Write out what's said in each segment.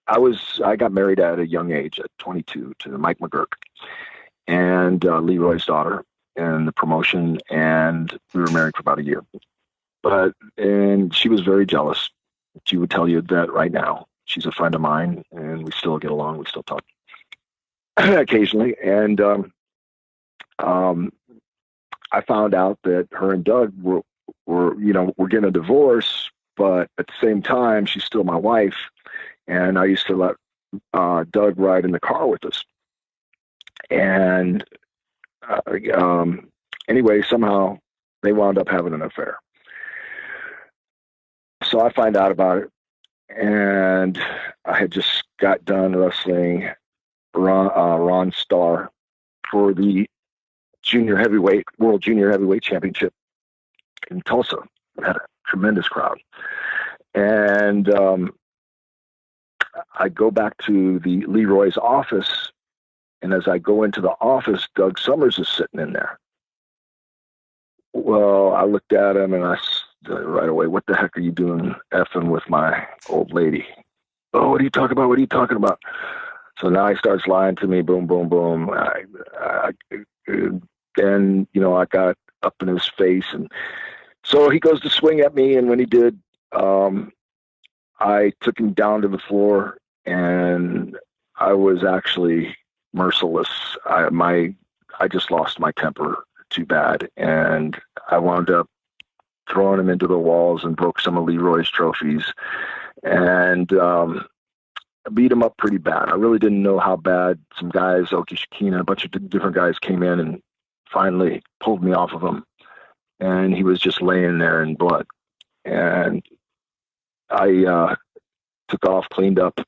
I got married at a young age, at 22, to Mike McGurk and Leroy's daughter, and the promotion, and we were married for about a year. And she was very jealous. She would tell you that right now. She's a friend of mine, and we still get along. We still talk occasionally. And I found out that her and Doug were getting a divorce, but at the same time, she's still my wife. And I used to let Doug ride in the car with us. And anyway, somehow they wound up having an affair. So I find out about it, and I had just got done wrestling Ron Starr for the World Junior Heavyweight Championship in Tulsa. We had a tremendous crowd. And I go back to the Leroy's office, and as I go into the office, Doug Summers is sitting in there. Well, I looked at him, and I right away, what the heck are you doing effing with my old lady? Oh, what are you talking about? What are you talking about? So now he starts lying to me, boom, boom, boom. Then, I got up in his face. And so he goes to swing at me. And when he did, I took him down to the floor, and I was actually merciless. I just lost my temper too bad. And I wound up throwing him into the walls and broke some of Leroy's trophies, and beat him up pretty bad. I really didn't know how bad. Some guys, Oki Shakina, a bunch of different guys came in and finally pulled me off of him, and he was just laying there in blood. And I took off, cleaned up.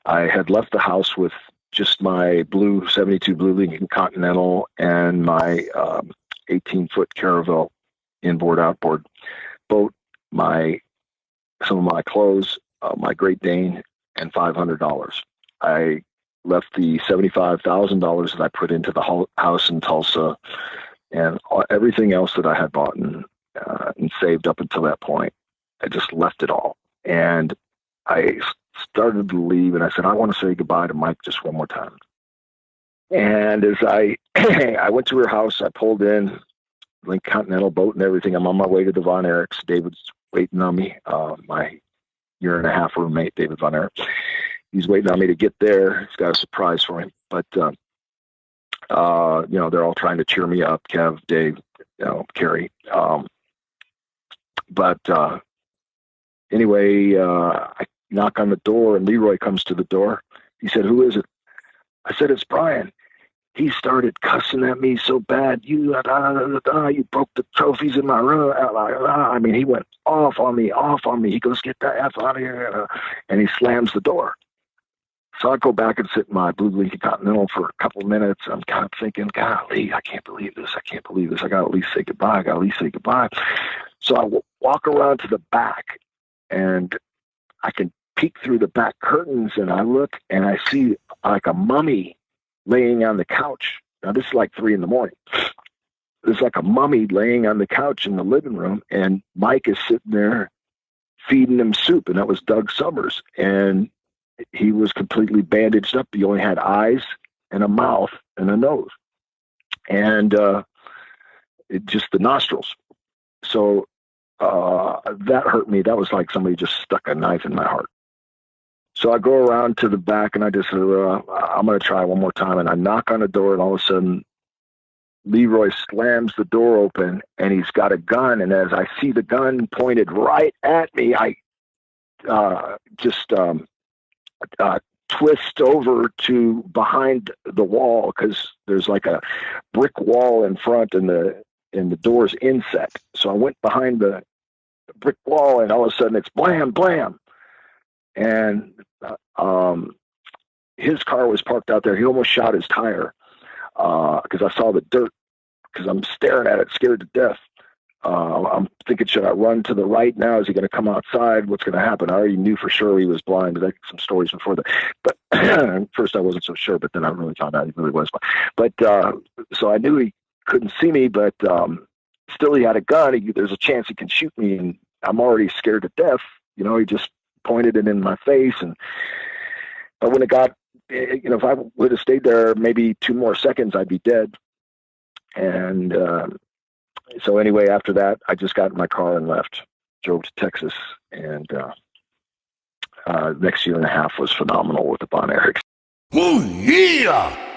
I had left the house with just my blue 72 Blue Lincoln Continental and my 18-foot Caravel inboard outboard boat, some of my clothes, my Great Dane, and $500. I left the $75,000 that I put into the house in Tulsa, and everything else that I had bought and saved up until that point. I just left it all, and I started to leave, and I said, I want to say goodbye to Mike just one more time. And as I went to her house, I pulled in, Lincoln Continental boat and everything. I'm on my way to the Von Erichs. David's waiting on me. My year-and-a-half roommate, David Von Erich. He's waiting on me to get there. He's got a surprise for him. But, they're all trying to cheer me up. Kev, Dave, Carrie. Anyway, I knock on the door, and Leroy comes to the door. He said, "Who is it?" I said, "It's Brian." He started cussing at me so bad. You broke the trophies in my room. I mean, he went off on me. He goes, "Get that F out of here." And he slams the door. So I go back and sit in my Blue Lincoln Continental for a couple of minutes. I'm kind of thinking, golly, I can't believe this. I got to at least say goodbye. So I walk around to the back, and I can peek through the back curtains, and I look, and I see like a mummy laying on the couch. Now, this is like 3 a.m. There's like a mummy laying on the couch in the living room, and Mike is sitting there feeding him soup, and that was Doug Summers. And he was completely bandaged up. He only had eyes and a mouth and a nose, and just the nostrils. So that hurt me. That was like somebody just stuck a knife in my heart. So I go around to the back, and I just said, I'm going to try one more time. And I knock on the door, and all of a sudden, Leroy slams the door open, and he's got a gun. And as I see the gun pointed right at me, I twist over to behind the wall, because there's like a brick wall in front, and the door's inset. So I went behind the brick wall, and all of a sudden it's blam, blam. And his car was parked out there. He almost shot his tire because I saw the dirt, because I'm staring at it, scared to death. I'm thinking, should I run to the right now? Is he going to come outside? What's going to happen? I already knew for sure he was blind, but I had some stories before that. But first I wasn't so sure, but then I really found out he really was blind. But so I knew he couldn't see me, but still he had a gun. There's a chance he can shoot me, and I'm already scared to death. He just pointed it in my face, and But when it got, if I would have stayed there maybe 2 more seconds, I'd be dead. And so anyway, after that, I just got in my car and left, drove to Texas, and next year and a half was phenomenal with the Bon Eric. Oh, yeah!